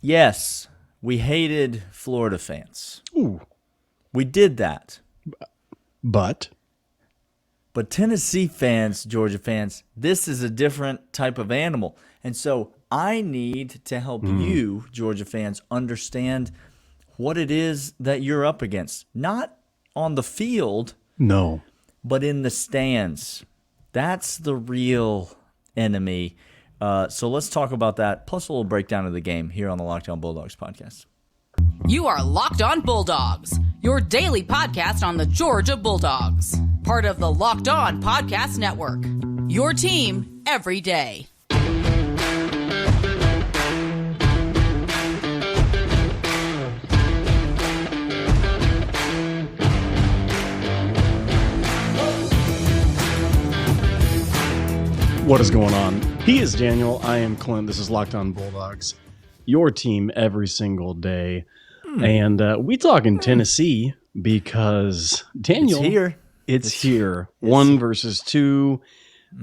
Yes, we hated Florida fans. Ooh. We did that. But Tennessee fans, Georgia fans, this is a different type of animal. And so I need to help you, Georgia fans, understand what it is that you're up against. Not on the field, no. but in the stands. That's the real enemy. So let's talk about that, plus a little breakdown of the game here on the Locked On Bulldogs podcast. You are Locked On Bulldogs, your daily podcast on the Georgia Bulldogs. Part of the Locked On Podcast Network, your team every day. What is going on? He is Daniel. I am Clint. This is Locked On Bulldogs, your team every single day. And we talking Tennessee because Daniel, it's here. 1 versus 2,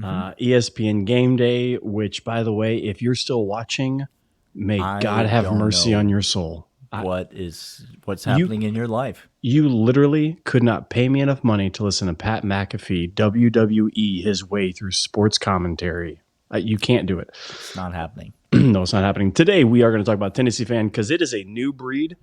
ESPN Game Day. Which, by the way, if you're still watching, may God have mercy on your soul. What's happening in your life? You literally could not pay me enough money to listen to Pat McAfee WWE his way through sports commentary. You can't do it. It's not happening. No, it's not happening. Today we are going to talk about Tennessee fan because it is a new breed.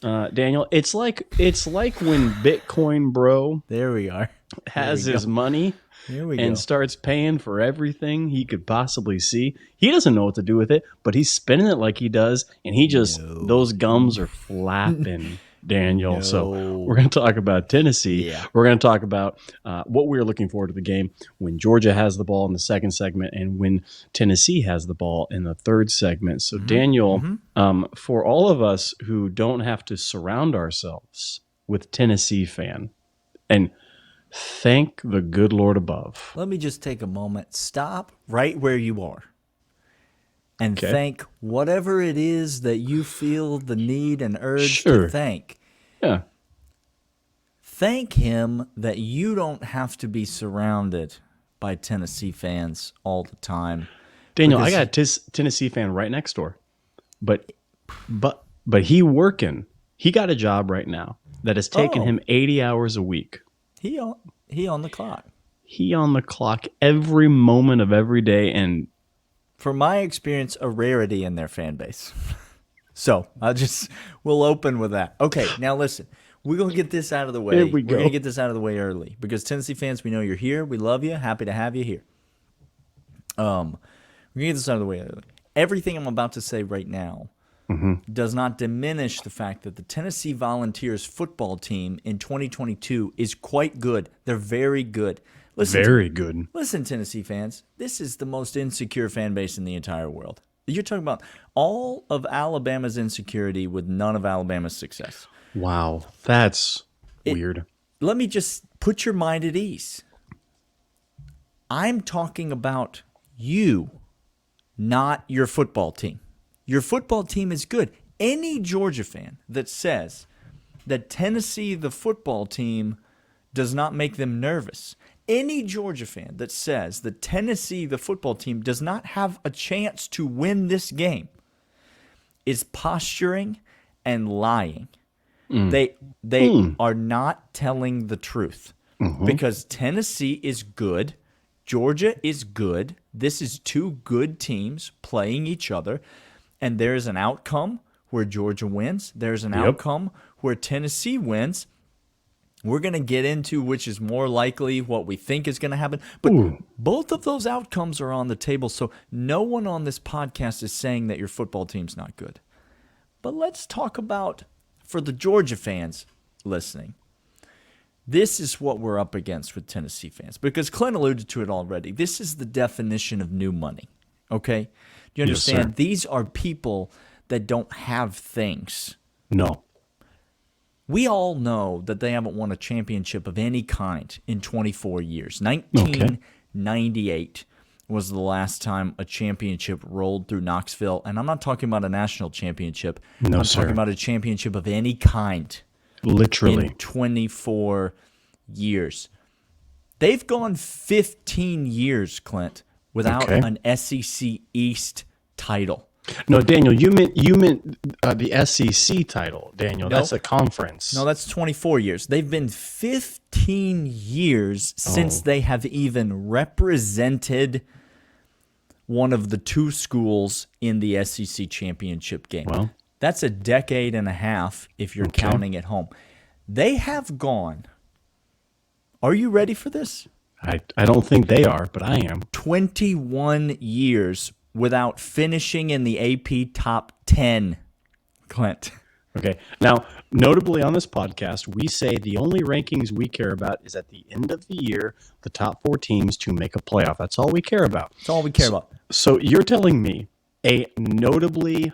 Daniel, it's like when Bitcoin bro There we are. has his money and starts paying for everything he could possibly see. He doesn't know what to do with it, but he's spending it like he does, and those gums are flapping, Daniel. No. So we're going to talk about Tennessee. Yeah. We're going to talk about what we're looking forward to the game when Georgia has the ball in the second segment and when Tennessee has the ball in the third segment. So Daniel, for all of us who don't have to surround ourselves with Tennessee fan, and thank the good Lord above. Let me just take a moment. Stop right where you are. And thank whatever it is that you feel the need and urge to thank. Yeah. Thank him that you don't have to be surrounded by Tennessee fans all the time. Daniel, I got a Tennessee fan right next door. But he working. He got a job right now that has taken him 80 hours a week. He on the clock. He on the clock every moment of every day, and for my experience, a rarity in their fan base. So we'll open with that. Okay, now listen, we're going to get this out of the way. Here we go. We're going to get this out of the way early because Tennessee fans, we know you're here. We love you. Happy to have you here. We're going to get this out of the way early. Everything I'm about to say right now does not diminish the fact that the Tennessee Volunteers football team in 2022 is quite good. They're very good. Good. Listen, Tennessee fans, this is the most insecure fan base in the entire world. You're talking about all of Alabama's insecurity with none of Alabama's success. Wow, that's weird. Let me just put your mind at ease. I'm talking about you, not your football team. Your football team is good. Any Georgia fan that says that Tennessee, the football team, does not make them nervous, any Georgia fan that says that Tennessee, the football team, does not have a chance to win this game is posturing and lying. They are not telling the truth because Tennessee is good. Georgia is good. This is two good teams playing each other. And there's an outcome where Georgia wins. There's an outcome where Tennessee wins. We're going to get into which is more likely what we think is going to happen. But both of those outcomes are on the table. So no one on this podcast is saying that your football team's not good. But let's talk about, for the Georgia fans listening, this is what we're up against with Tennessee fans. Because Clint alluded to it already. This is the definition of new money. Okay? Do you understand? Yes, sir. These are people that don't have things. No. We all know that they haven't won a championship of any kind in 24 years. 1998 was the last time a championship rolled through Knoxville. And I'm not talking about a national championship. I'm talking about a championship of any kind. Literally. In 24 years. They've gone 15 years, Clint, without an SEC East title. No, Daniel, you meant the SEC title, Daniel. No. That's a conference. No, that's 24 years. They've been 15 years since they have even represented one of the two schools in the SEC championship game. Well, that's a decade and a half if you're counting at home. They have gone. Are you ready for this? I don't think they are, but I am. 21 years without finishing in the AP top 10, Clint. Okay. Now, notably on this podcast, we say the only rankings we care about is at the end of the year, the top 4 teams to make a playoff. That's all we care about. That's all we care about. So you're telling me a notably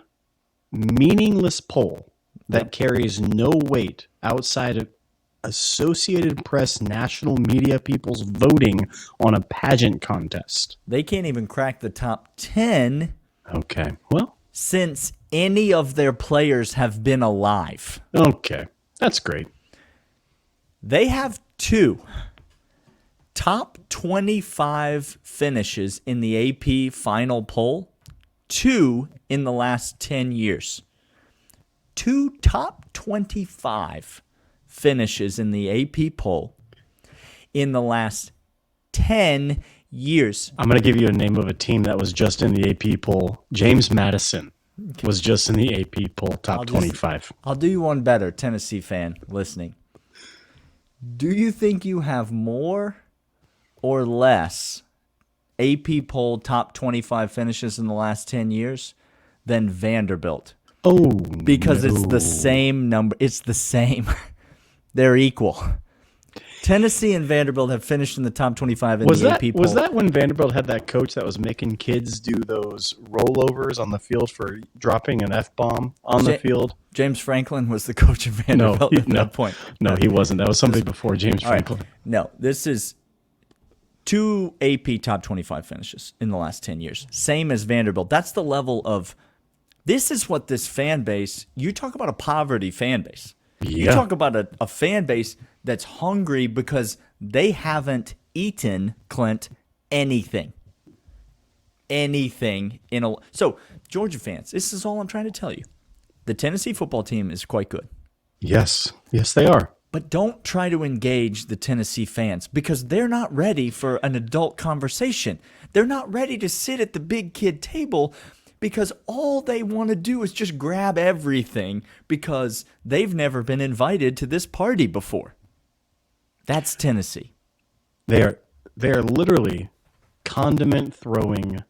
meaningless poll that carries no weight outside of Associated Press national media people's voting on a pageant contest. They can't even crack the top 10 Okay. Well, since any of their players have been alive. okay. That's great. They have 2 top 25 finishes in the AP final poll, 2 in the last 10 years. 2 top 25 finishes in the AP poll in the last 10 years. I'm going to give you a name of a team that was just in the AP poll. James Madison was just in the AP poll, top 25. I'll do you one better, Tennessee fan listening. Do you think you have more or less AP poll top 25 finishes in the last 10 years than Vanderbilt? Oh, Because it's the same number. It's the same. They're equal. Tennessee and Vanderbilt have finished in the top 25 in the AP poll. Was that when Vanderbilt had that coach that was making kids do those rollovers on the field for dropping an F-bomb on the field? James Franklin was the coach of Vanderbilt at that point. No, he wasn't. That was somebody before James Franklin. Right. No, this is 2 AP top 25 finishes in the last 10 years. Same as Vanderbilt. That's the level of – this is what this fan base – you talk about a poverty fan base. Yeah. You talk about a fan base that's hungry because they haven't eaten, Clint, anything. Anything in a – so, Georgia fans, this is all I'm trying to tell you. The Tennessee football team is quite good. Yes. Yes, they are. But don't try to engage the Tennessee fans because they're not ready for an adult conversation. They're not ready to sit at the big kid table because all they want to do is just grab everything because they've never been invited to this party before. That's Tennessee. They're literally condiment throwing,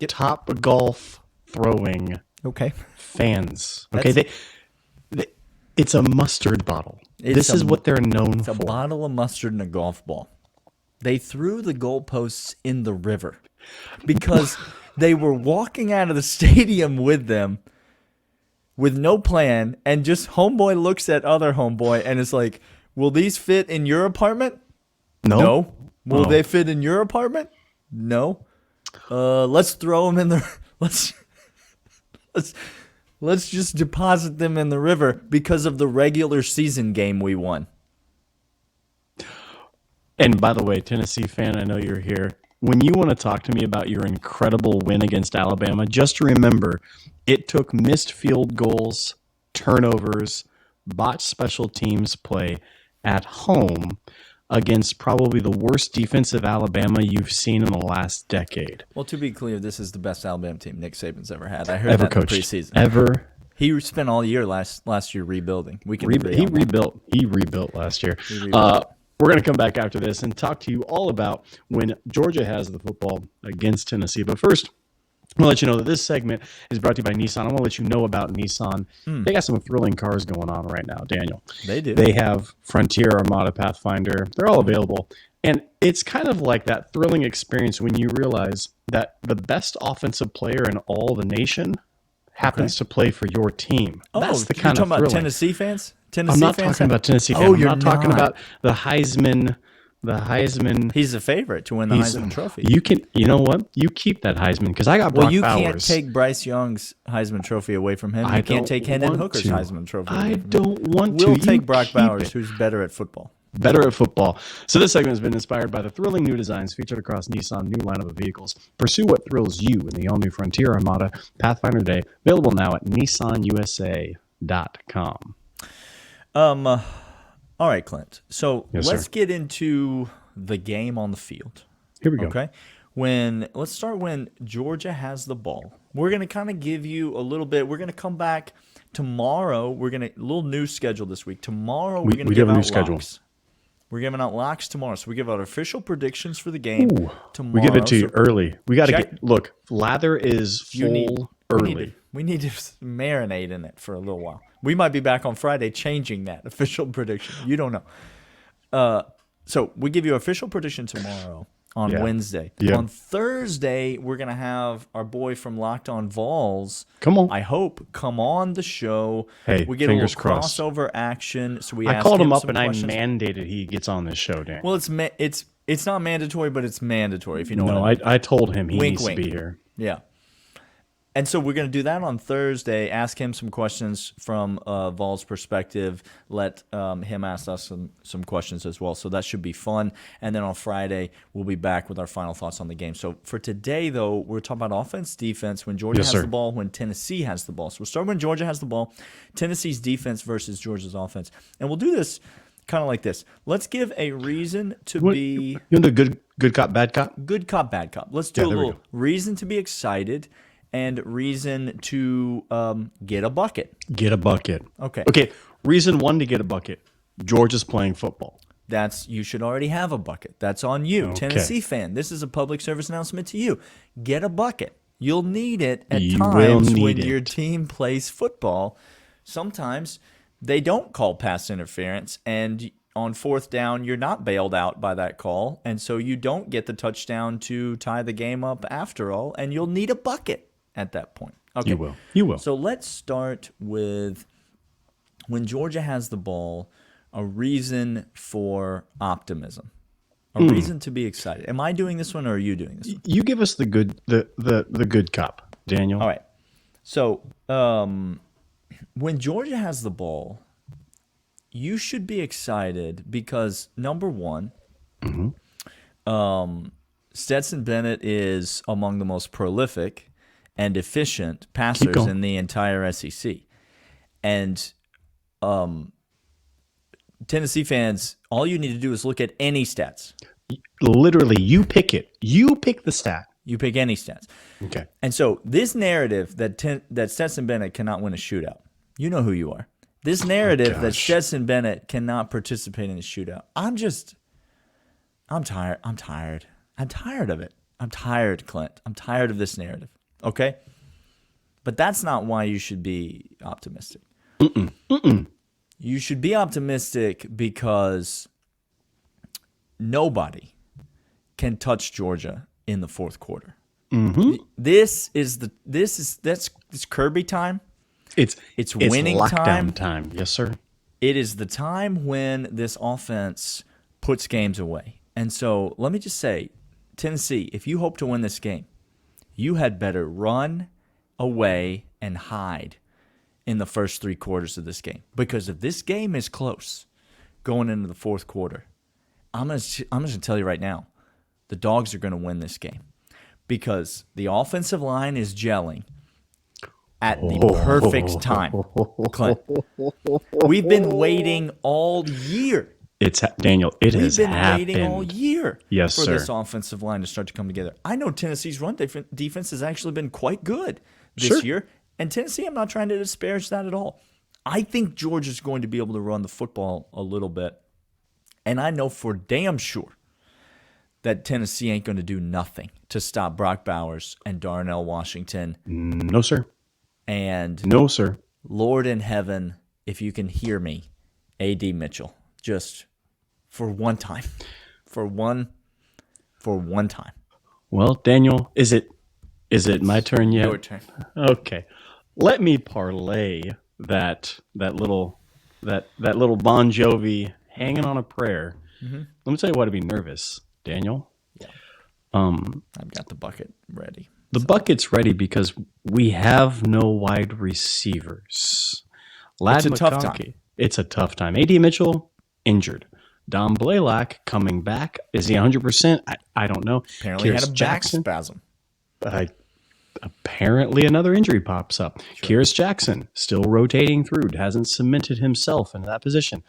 top golf throwing fans. Okay, it's a mustard bottle. This is what they're known for. It's a bottle of mustard and a golf ball. They threw the goalposts in the river because they were walking out of the stadium with them with no plan, and just homeboy looks at other homeboy and is like, will these fit in your apartment? No. Will they fit in your apartment? No. Let's throw them in the let's just deposit them in the river because of the regular season game we won. And by the way, Tennessee fan, I know you're here. When you want to talk to me about your incredible win against Alabama, just remember it took missed field goals, turnovers, botched special teams play at home against probably the worst defensive Alabama you've seen in the last decade. Well, to be clear, this is the best Alabama team Nick Saban's ever had. I heard that in the preseason. Ever. He spent all year last year rebuilding. He rebuilt last year. We're going to come back after this and talk to you all about when Georgia has the football against Tennessee. But first, I'll let you know that this segment is brought to you by Nissan. I want to let you know about Nissan. They got some thrilling cars going on right now, Daniel. They do. They have Frontier, Armada, Pathfinder. They're all available. And it's kind of like that thrilling experience when you realize that the best offensive player in all the nation happens to play for your team. That's the kind of thrilling. You're talking about Tennessee fans? I'm not talking about Tennessee fans. I'm not talking about the Heisman. The Heisman. He's a favorite to win the Heisman Trophy. You know what? You keep that Heisman because I got Brock Bowers. Well, you can't take Bryce Young's Heisman Trophy away from him. You can't take Hendon Hooker's Heisman Trophy away from him. I don't want to. We'll take Brock Bowers, who's better at football. better at football. So this segment has been inspired by the thrilling new designs featured across Nissan new lineup of vehicles. Pursue what thrills you in the all-new Frontier Armada Pathfinder Day, available now at nissanusa.com. All right, Clint. So Yes, let's sir. get into the game on the field. Here we go. Okay. Let's start when Georgia has the ball. We're going to kind of give you a little bit. We're going to come back tomorrow. We're going to a little new schedule this week. Tomorrow we're going to give have a out new schedule. locks. We're giving out locks tomorrow. So we give out official predictions for the game tomorrow. We give it to you early. We got to check- get look. Lather is full early. We need to marinate in it for a little while. We might be back on Friday changing that official prediction. You don't know. So we give you official prediction tomorrow on Wednesday. Yeah. On Thursday, we're going to have our boy from Locked On Vols. Come on. I hope come on the show. Hey, we get fingers a little crossed. crossover action. So we I ask called him up some and questions. I mandated he gets on this show, Dan. Well, it's not mandatory, but it's mandatory if you know what I No, mean. I told him he Wink, needs wink. to be here. Yeah. And so we're going to do that on Thursday, ask him some questions from Vol's perspective, let him ask us some questions as well. So that should be fun. And then on Friday, we'll be back with our final thoughts on the game. So for today, though, we're talking about offense, defense, when Georgia Yes, has sir. the ball, when Tennessee has the ball. So we'll start when Georgia has the ball, Tennessee's defense versus Georgia's offense. And we'll do this kind of like this. Let's give a reason to be You want to do good cop, bad cop? good cop, bad cop. Let's do Yeah, a there we little go. reason to be excited and reason to get a bucket. Get a bucket. Okay. Okay. Reason one to get a bucket. Georgia's playing football. You should already have a bucket. That's on you, Okay. Tennessee fan. This is a public service announcement to you. Get a bucket. You'll need it at You will times need when it. your team plays football. Sometimes they don't call pass interference, and on fourth down, you're not bailed out by that call, and so you don't get the touchdown to tie the game up after all, and you'll need a bucket at that point. Okay. You will. You will. So let's start with when Georgia has the ball, a reason for optimism, a reason to be excited. Am I doing this one or are you doing this one? You give us the good cop, Daniel. All right. So when Georgia has the ball, you should be excited because, number one, Stetson Bennett is among the most prolific and efficient passers going. in the entire SEC. And Tennessee fans, all you need to do is look at any stats. Literally, you pick it. You pick the stat. You pick any stats. Okay. And so this narrative that Stetson Bennett cannot win a shootout, you know who you are. This narrative that gosh. Stetson Bennett cannot participate in a shootout, I'm tired. I'm tired of it. I'm tired, Clint. I'm tired of this narrative. Okay? But that's not why you should be optimistic. You should be optimistic because nobody can touch Georgia in the fourth quarter. This is Kirby time. It's winning lockdown time. Yes, sir. It is the time when this offense puts games away. And so let me just say, Tennessee, if you hope to win this game, you had better run away and hide in the first three quarters of this game. Because if this game is close going into the fourth quarter, I'm just going to tell you right now, the Dogs are going to win this game. Because the offensive line is gelling at the perfect time. Clint, we've been waiting all year. It's Daniel. It We've has been happened. waiting all year Yes, for sir. this offensive line to start to come together. I know Tennessee's run defense has actually been quite good this Sure. year. And Tennessee, I'm not trying to disparage that at all. I think Georgia's going to be able to run the football a little bit. And I know for damn sure that Tennessee ain't going to do nothing to stop Brock Bowers and Darnell Washington. No, sir. And No, sir. Lord in heaven, if you can hear me, A.D. Mitchell, just for one time, for one time. Well, Daniel, is it my turn yet? Your turn. Okay. Let me parlay that little Bon Jovi hanging on a prayer. Let me tell you why to be nervous, Daniel. Yeah. I've got the bucket ready. The bucket's ready because we have no wide receivers. Ladd It's a tough McConkey- time. It's a tough time. A.D. Mitchell, injured. Don Blaylock coming back. Is he 100%? I don't know. Apparently had a back spasm. Apparently another injury pops up. Sure. Kyrus Jackson still rotating through. Hasn't cemented himself into that position.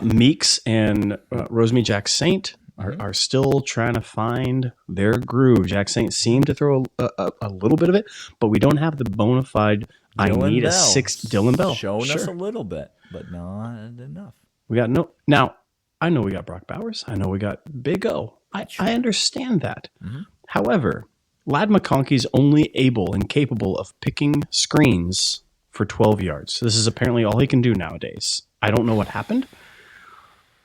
Meeks and Rosemary Jack Saint are still trying to find their groove. Jack Saint seemed to throw a little bit of it, but we don't have the bona fide Dylan Bell. A sixth. Dylan Bell. Showing us a little bit, but not enough. We got no. Now, I know we got Brock Bowers. I know we got Big O. I understand that. However, Ladd McConkey's only able and capable of picking screens for 12 yards. This is apparently all he can do nowadays. I don't know what happened.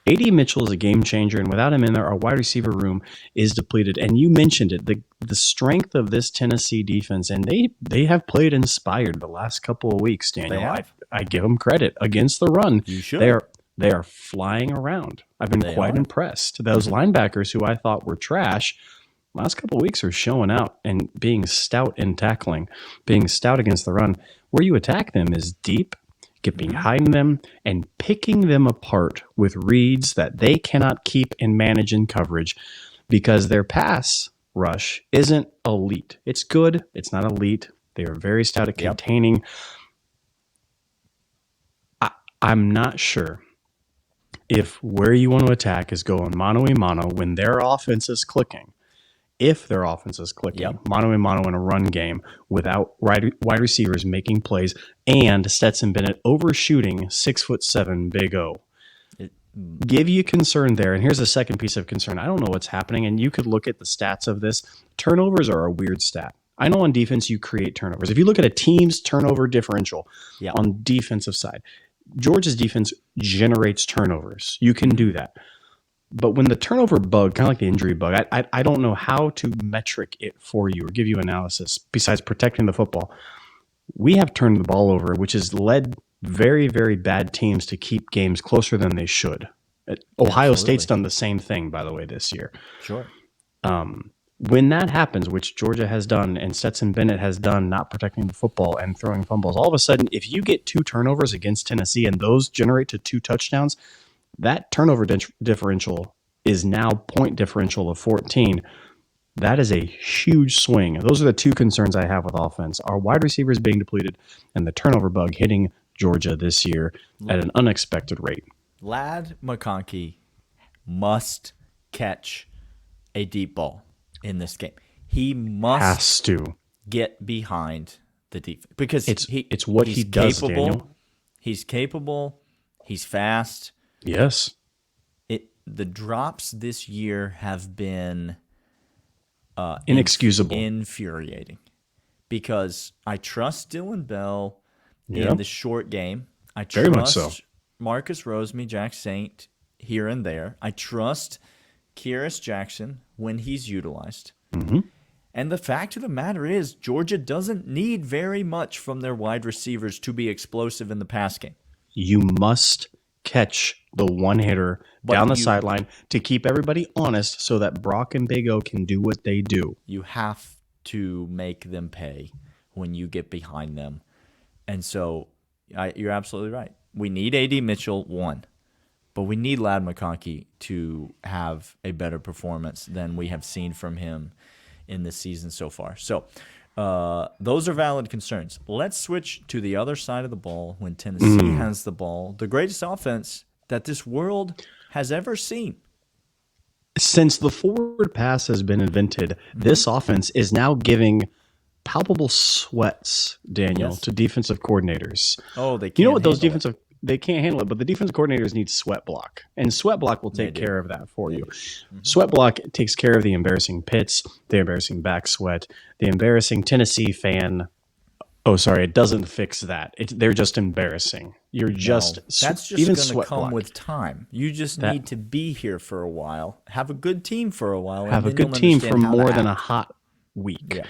A.D. Mitchell is a game changer, and without him in there, our wide receiver room is depleted. And you mentioned it, the strength of this Tennessee defense, and they have played inspired the last couple of weeks, Daniel. I give them credit against the run. You should. They are flying around. I've been quite impressed. Those linebackers who I thought were trash, last couple of weeks are showing out and being stout in tackling, being stout against the run. Where you attack them is deep. Get behind them and picking them apart with reads that they cannot keep and manage in coverage because their pass rush isn't elite. It's good. It's not elite. They are very stout at containing. I'm not sure if where you want to attack is going mano-a-mano when their offense is clicking. If their offense is clicking, mano-a-mano in a run game without wide receivers making plays and Stetson Bennett overshooting 6'7" Big O. Give you concern there. And here's the second piece of concern. I don't know what's happening, and you could look at the stats of this. Turnovers are a weird stat. I know on defense you create turnovers. If you look at a team's turnover differential on defensive side, Georgia's defense generates turnovers. You can do that. But when the turnover bug, kind of like the injury bug, I don't know how to metric it for you or give you analysis besides protecting the football. We have turned the ball over, which has led very, very bad teams to keep games closer than they should. Ohio State's done the same thing, by the way, this year. Sure. When that happens, which Georgia has done and Stetson Bennett has done, not protecting the football and throwing fumbles, all of a sudden, if you get 2 turnovers against Tennessee and those generate to 2 touchdowns, that turnover differential is now point differential of 14. That is a huge swing. Those are the 2 concerns I have with offense. Our wide receivers being depleted and the turnover bug hitting Georgia this year at an unexpected rate. Ladd McConkey must catch a deep ball in this game. He has to get behind the defense because it's what he does, Daniel. He's capable. He's fast. Yes. The drops this year have been inexcusable, infuriating, because I trust Dylan Bell in the short game. I trust very much so. Marcus Rosemary, Jack Saint here and there. I trust Kyrus Jackson when he's utilized. And the fact of the matter is, Georgia doesn't need very much from their wide receivers to be explosive in the pass game. You must catch the one hitter down the sideline to keep everybody honest so that Brock and Big O can do what they do. You have to make them pay when you get behind them. And so you're absolutely right. We need A.D. Mitchell, 1, but we need Ladd McConkey to have a better performance than we have seen from him in this season so far. So those are valid concerns. Let's switch to the other side of the ball when Tennessee has the ball. The greatest offense that this world has ever seen. Since the forward pass has been invented, this offense is now giving palpable sweats, Daniel, to defensive coordinators. Oh, they can't. You know what those defensive they can't handle it, but the defensive coordinators need sweat block, and sweat block will take care of that for you. Sweat block takes care of the embarrassing pits, the embarrassing back sweat, the embarrassing Tennessee fan. Oh, sorry, it doesn't fix that. They're just embarrassing. That's just even going to come block. With time. You just need to be here for a while, have a good team for a while, have a good team for more than a hot week.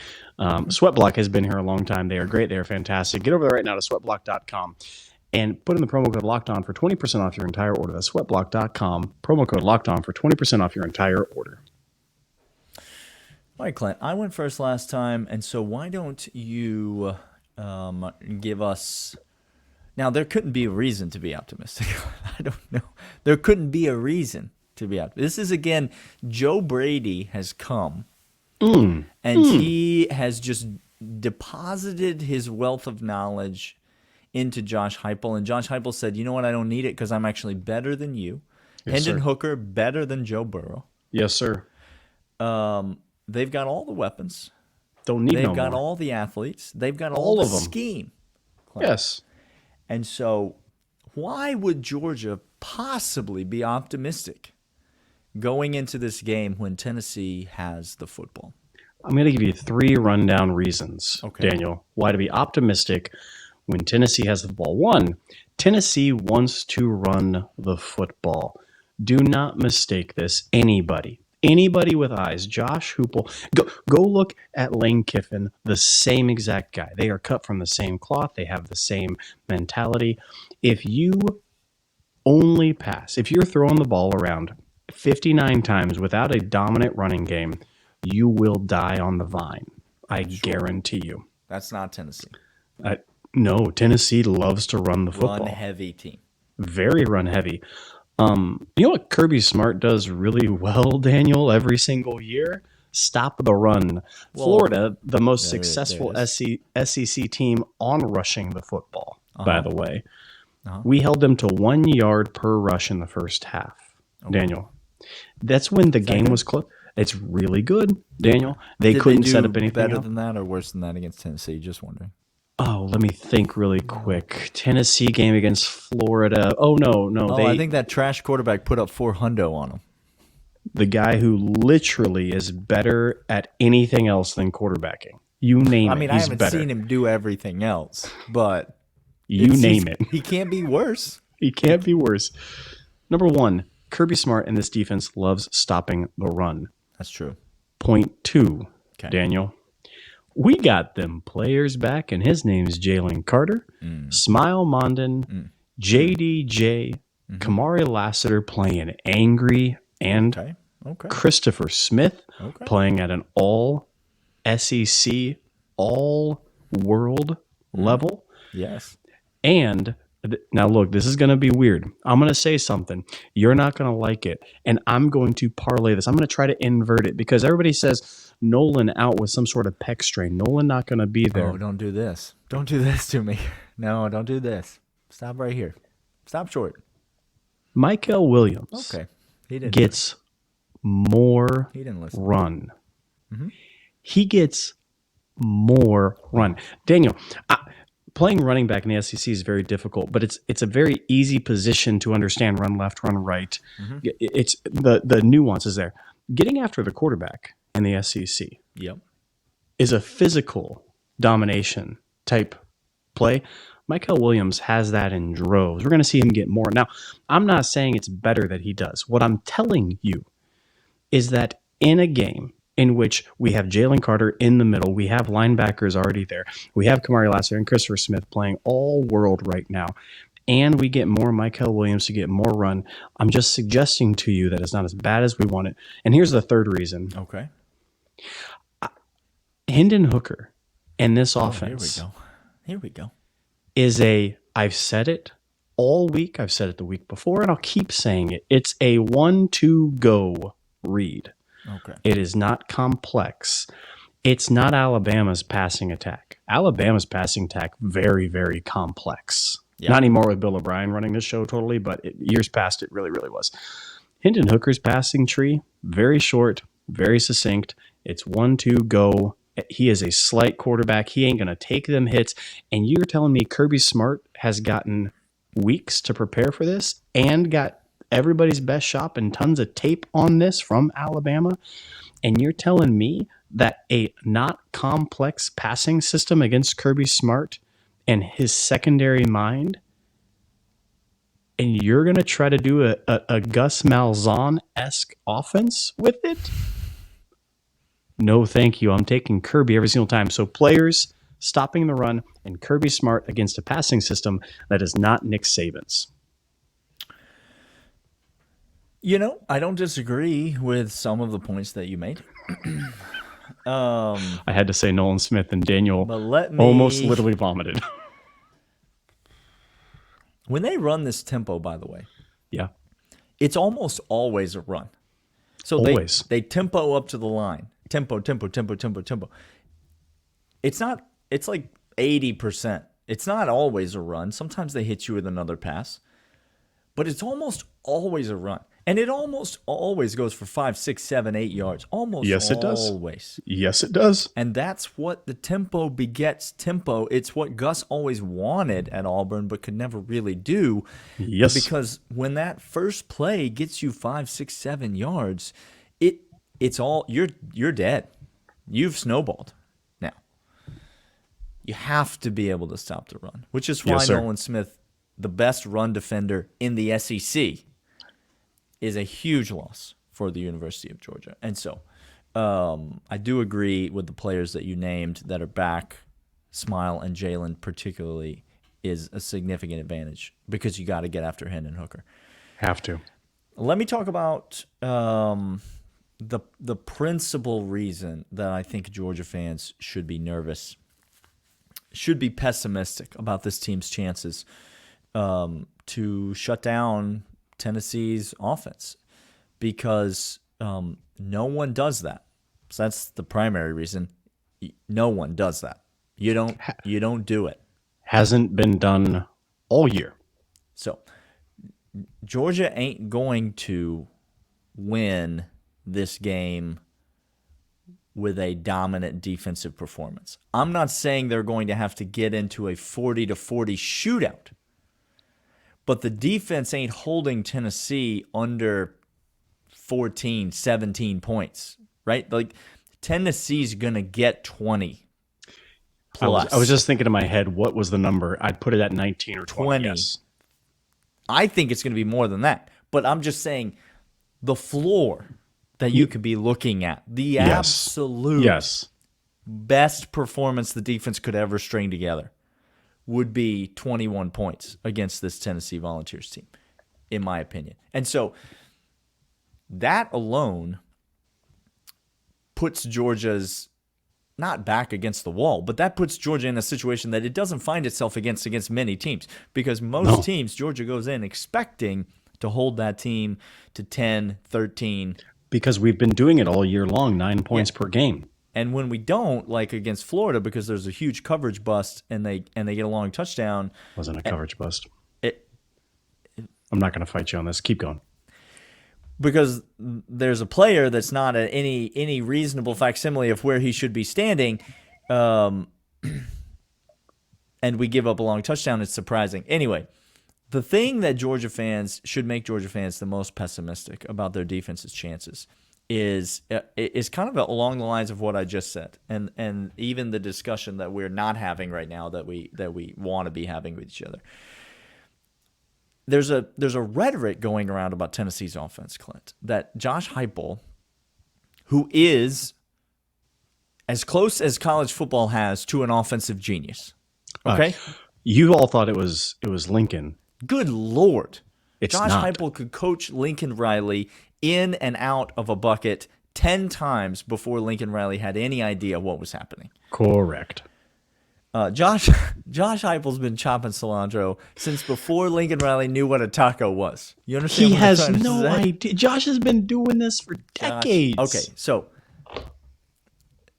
Sweat block has been here a long time. They are great. They are fantastic. Get over there right now to sweatblock.com. And put in the promo code LOCKEDON for 20% off your entire order. That's sweatblock.com. Promo code LOCKEDON for 20% off your entire order. All right, Clint. I went first last time, and so why don't you give us Now, there couldn't be a reason to be optimistic. I don't know. There couldn't be a reason to be optimistic. This is, again, Joe Brady has come, and he has just deposited his wealth of knowledge into Josh Heupel. And Josh Heupel said, you know what, I don't need it because I'm actually better than you. Yes, Hendon sir. Hooker, better than Joe Burrow. Yes, sir. They've got all the weapons. Don't need They've no got more. all the athletes. They've got All all of the them. scheme. Yes. And so why would Georgia possibly be optimistic going into this game when Tennessee has the football? I'm going to give you 3 rundown reasons, Okay. Daniel, why to be optimistic when Tennessee has the ball. 1, Tennessee wants to run the football. Do not mistake this. Anybody with eyes, Josh Heupel, go look at Lane Kiffin, the same exact guy. They are cut from the same cloth. They have the same mentality. If you only pass, if you're throwing the ball around 59 times without a dominant running game, you will die on the vine. I guarantee you. That's not Tennessee. No, Tennessee loves to run the football. Run-heavy team. Very run heavy. You know what Kirby Smart does really well, Daniel, every single year? Stop the run. Florida, the most successful SEC team on rushing the football, by the way. We held them to 1 yard per rush in the first half, Daniel. That's when the game was close. It's really good, Daniel. They couldn't set up anything better up. than that or worse than that against Tennessee? Just wondering. Oh, let me think really quick. Tennessee game against Florida. Oh, no. I think that trash quarterback put up 400 on them. The guy who literally is better at anything else than quarterbacking. You name it. I He's haven't better. seen him do everything else, but You name it. He can't be worse. He can't be worse. Number 1, Kirby Smart and this defense loves stopping the run. That's true. Point 2, Okay. Daniel. We got them players back, and his name's Jalen Carter, Smile Mondon, JDJ, Kamari Lassiter playing angry, and Okay. Christopher Smith playing at an all SEC, all world level. Yes. And now, look, this is going to be weird. I'm going to say something. You're not going to like it. And I'm going to parlay this. I'm going to try to invert it because everybody says Nolan out with some sort of pec strain. Nolan not going to be there. Oh, don't do this. Don't do this to me. No, don't do this. Stop right here. Stop short. Michael Williams Okay. He didn't gets more He didn't listen. run. He gets more run. Daniel, playing running back in the SEC is very difficult, but it's a very easy position to understand. Run left, run right. It's the nuances there. Getting after the quarterback in the SEC Yep. is a physical domination type play. Michael Williams has that in droves. We're going to see him get more. Now, I'm not saying it's better that he does. What I'm telling you is that in a game in which we have Jalen Carter in the middle, we have linebackers already there, we have Kamari Lassiter and Christopher Smith playing all world right now, and we get more Michael Williams to get more run, I'm just suggesting to you that it's not as bad as we want it. And here's the third reason. Okay. Hendon Hooker and this offense Here we go. is I've said it all week, I've said it the week before, and I'll keep saying it. It's a 1-2 go read. Okay. It is not complex. It's not Alabama's passing attack. Alabama's passing attack, very, very complex. Yeah. Not anymore with Bill O'Brien running this show totally, but years past it really, really was. Hendon Hooker's passing tree, very short, very succinct. It's 1-2 go. He is a slight quarterback. He ain't going to take them hits. And you're telling me Kirby Smart has gotten weeks to prepare for this and got everybody's best shot and tons of tape on this from Alabama, and you're telling me that a not complex passing system against Kirby Smart and his secondary mind, and you're going to try to do a Gus Malzahn-esque offense with it? No, thank you. I'm taking Kirby every single time. So players stopping the run and Kirby Smart against a passing system that is not Nick Saban's. You know, I don't disagree with some of the points that you made. I had to say Nolan Smith, and Daniel But let me almost literally vomited. When they run this tempo, by the way, Yeah. it's almost always a run. So Always. they tempo up to the line. Tempo, tempo, tempo, tempo, tempo. It's like 80%. It's not always a run. Sometimes they hit you with another pass. But it's almost always a run. And it almost always goes for 5, 6, 7, 8 yards. Almost Yes, it does. always. Yes, it does. And that's what the tempo begets tempo. It's what Gus always wanted at Auburn but could never really do. Yes. Because when that first play gets you 5, 6, 7 yards, it's all you're dead. You've snowballed now. You have to be able to stop the run, which is why Yes, sir. Nolan Smith, the best run defender in the SEC, is a huge loss for the University of Georgia. And so I do agree with the players that you named that are back. Smile and Jalen particularly is a significant advantage because you got to get after Hendon Hooker. Have to. Let me talk about the principal reason that I think Georgia fans should be nervous, should be pessimistic about this team's chances to shut down Tennessee's offense, because no one does that. So that's the primary reason. No one does that. You don't do it. Hasn't been done all year. So Georgia ain't going to win this game with a dominant defensive performance. I'm not saying they're going to have to get into a 40-40 shootout, but the defense ain't holding Tennessee under 14, 17 points, right? Like Tennessee's going to get 20 plus. I was just thinking in my head, what was the number? I'd put it at 19 or 20. 20. Yes. I think it's going to be more than that, but I'm just saying the floor that you could be looking at, the absolute best performance the defense could ever string together would be 21 points against this Tennessee Volunteers team, in my opinion. And so that alone puts Georgia's not back against the wall, but that puts Georgia in a situation that it doesn't find itself against many teams, because most teams, Georgia goes in expecting to hold that team to 10, 13. Because we've been doing it all year long, 9 points per game. And when we don't, like against Florida, because there's a huge coverage bust and they get a long touchdown. Wasn't a coverage bust. I'm not going to fight you on this. Keep going. Because there's a player that's not at any reasonable facsimile of where he should be standing, and we give up a long touchdown. It's surprising. Anyway, the thing that Georgia fans should make Georgia fans the most pessimistic about their defense's chances is kind of along the lines of what I just said, and even the discussion that we're not having right now that we want to be having with each other. There's a rhetoric going around about Tennessee's offense, Clint, that Josh Heupel, who is as close as college football has to an offensive genius. Okay? You all thought it was Lincoln. Good Lord. It's Josh not. Heupel could coach Lincoln Riley in and out of a bucket 10 times before Lincoln Riley had any idea what was happening. Correct. Josh Heupel's been chopping cilantro since before Lincoln Riley knew what a taco was. You understand? He what I'm has trying to no say? idea. Josh has been doing this for decades. Okay, so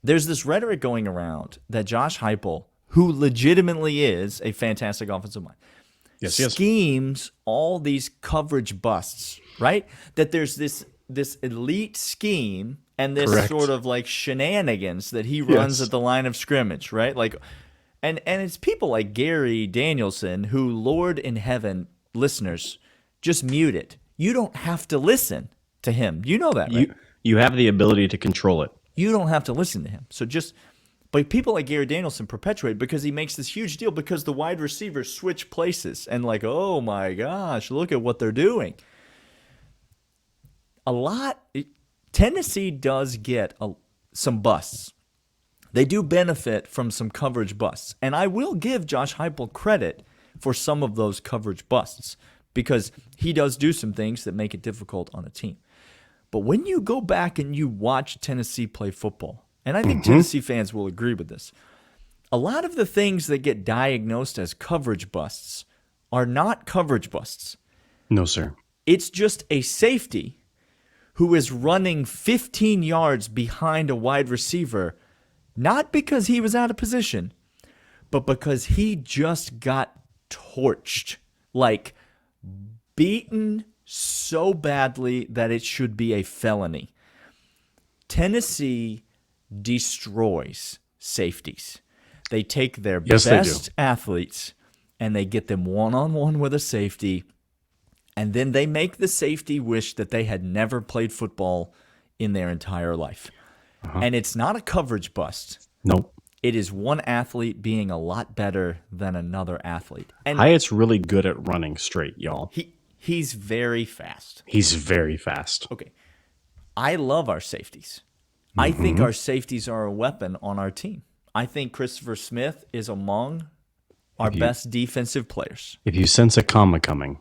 there's this rhetoric going around that Josh Heupel, who legitimately is a fantastic offensive mind, schemes all these coverage busts, right? That there's this elite scheme and this sort of like shenanigans that he runs at the line of scrimmage, right? Like, and it's people like Gary Danielson who, Lord in heaven, listeners, just mute it. You don't have to listen to him. You know that, right? You have the ability to control it. You don't have to listen to him. But people like Gary Danielson perpetuate because he makes this huge deal because the wide receivers switch places and like, oh my gosh, look at what they're doing. Tennessee does get some busts. They do benefit from some coverage busts. And I will give Josh Heupel credit for some of those coverage busts because he does do some things that make it difficult on a team. But when you go back and you watch Tennessee play football, and I think Tennessee fans will agree with this, a lot of the things that get diagnosed as coverage busts are not coverage busts. No, sir. It's just a safety who is running 15 yards behind a wide receiver, not because he was out of position, but because he just got torched, like beaten so badly that it should be a felony. Tennessee destroys safeties. They take their best athletes and they get them one-on-one with a safety, and then they make the safety wish that they had never played football in their entire life. And it's not a coverage bust. Nope. It is one athlete being a lot better than another athlete. And Hyatt's really good at running straight, y'all. he's very fast. He's very fast. Okay. I love our safeties. I think our safeties are a weapon on our team. I think Christopher Smith is among our best defensive players. If you sense a comma coming.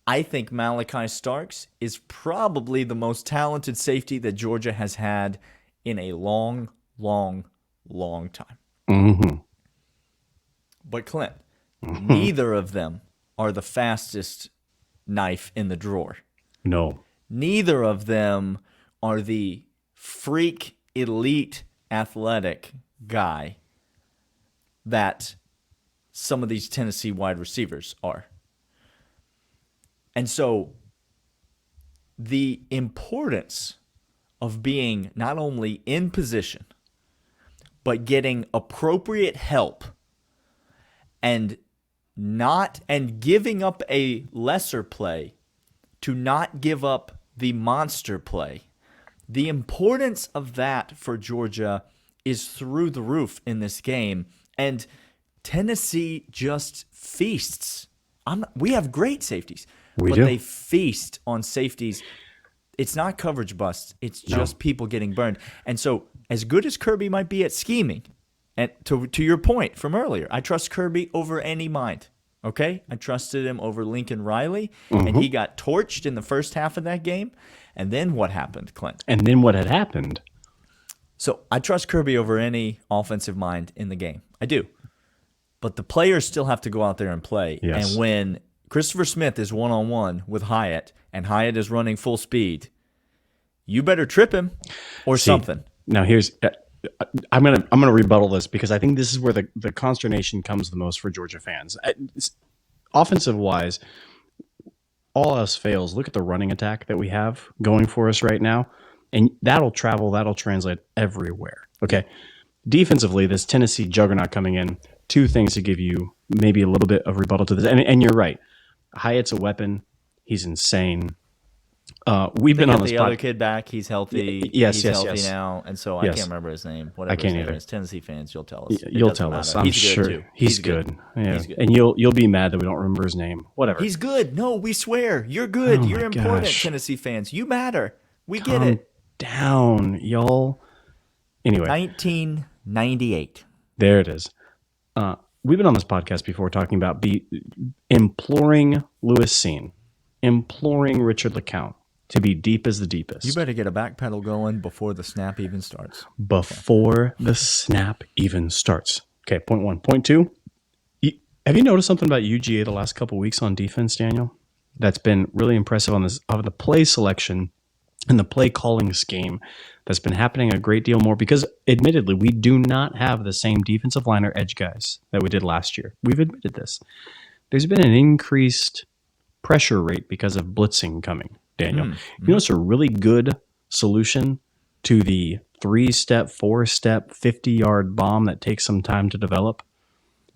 I think Malachi Starks is probably the most talented safety that Georgia has had in a long, long, long time. Mm-hmm. But Clint, neither of them are the fastest knife in the drawer. No. Neither of them are the freak, elite, athletic guy that some of these Tennessee wide receivers are. And so the importance of being not only in position, but getting appropriate help and giving up a lesser play to not give up the monster play. The importance of that for Georgia is through the roof in this game, and Tennessee just feasts. We have great safeties, but they feast on safeties. It's not coverage busts. It's just people getting burned. And so as good as Kirby might be at scheming, and to your point from earlier, I trust Kirby over any mind. Okay? I trusted him over Lincoln Riley, and he got torched in the first half of that game. And then what happened, Clint? And then what had happened? So I trust Kirby over any offensive mind in the game. I do. But the players still have to go out there and play. Yes. And when Christopher Smith is one-on-one with Hyatt, and Hyatt is running full speed, you better trip him or something. Now here's I'm gonna rebuttal this because I think this is where the consternation comes the most for Georgia fans. Offensive wise, all else fails. Look at the running attack that we have going for us right now, and that'll translate everywhere. Okay, defensively, this Tennessee juggernaut coming in. Two things to give you maybe a little bit of rebuttal to this, and you're right. Hyatt's a weapon. He's insane. We've been on this. The other kid back. He's healthy. Yes, he's healthy now, and so I can't remember his name. Whatever I can't his name either. is. Tennessee fans, you'll tell us. You'll tell us. I'm sure too. He's good. Yeah. He's good. And you'll be mad that we don't remember his name. Whatever. He's good. No, we swear. You're good. Oh You're important, gosh. Tennessee fans. You matter. We Calm get it. down, y'all. Anyway, 1998. there it is. We've been on this podcast before talking about imploring Lewis Seen, imploring Richard LeCount to be deep as the deepest. You better get a back pedal going before the snap even starts. Before the snap even starts. Okay, point one. Point two, have you noticed something about UGA the last couple weeks on defense, Daniel? That's been really impressive on the play selection and the play calling scheme that's been happening a great deal more because, admittedly, we do not have the same defensive line or edge guys that we did last year. We've admitted this. There's been an increased pressure rate because of blitzing coming, Daniel. You know, it's a really good solution to the 3-step, 4-step, 50-yard bomb that takes some time to develop.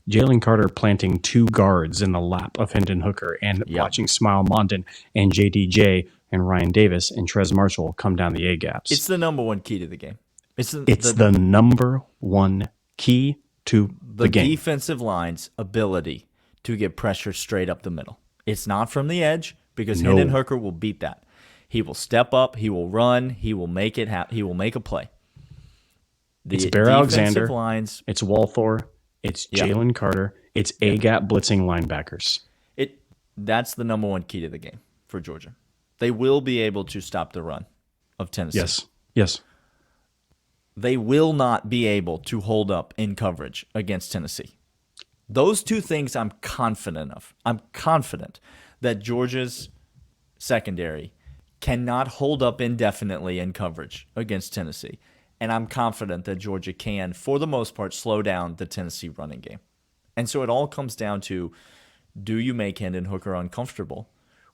Jalen Carter planting 2 guards in the lap of Hendon Hooker and watching Smile Mondon and JDJ and Ryan Davis and Trez Marshall come down the A-gaps. It's the number one key to the game. It's the number one key to the game. The defensive line's ability to get pressure straight up the middle. It's not from the edge because Hendon Hooker will beat that. He will step up. He will run. He will make it happen. He will make a play. It's Bear Alexander. Lines, it's Walthor. It's Jalen Carter. It's A-gap blitzing linebackers. That's the number one key to the game for Georgia. They will be able to stop the run of Tennessee. Yes. They will not be able to hold up in coverage against Tennessee. Those two things I'm confident of. I'm confident that Georgia's secondary cannot hold up indefinitely in coverage against Tennessee. And I'm confident that Georgia can, for the most part, slow down the Tennessee running game. And so it all comes down to, do you make Hendon Hooker uncomfortable?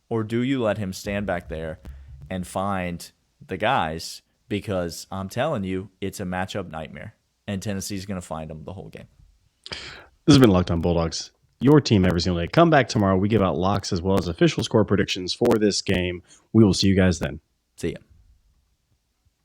Or do you let him stand back there and find the guys? Because I'm telling you, it's a matchup nightmare. And Tennessee's going to find them the whole game. This has been Locked On Bulldogs, your team every single day. Come back tomorrow. We give out locks as well as official score predictions for this game. We will see you guys then. See ya.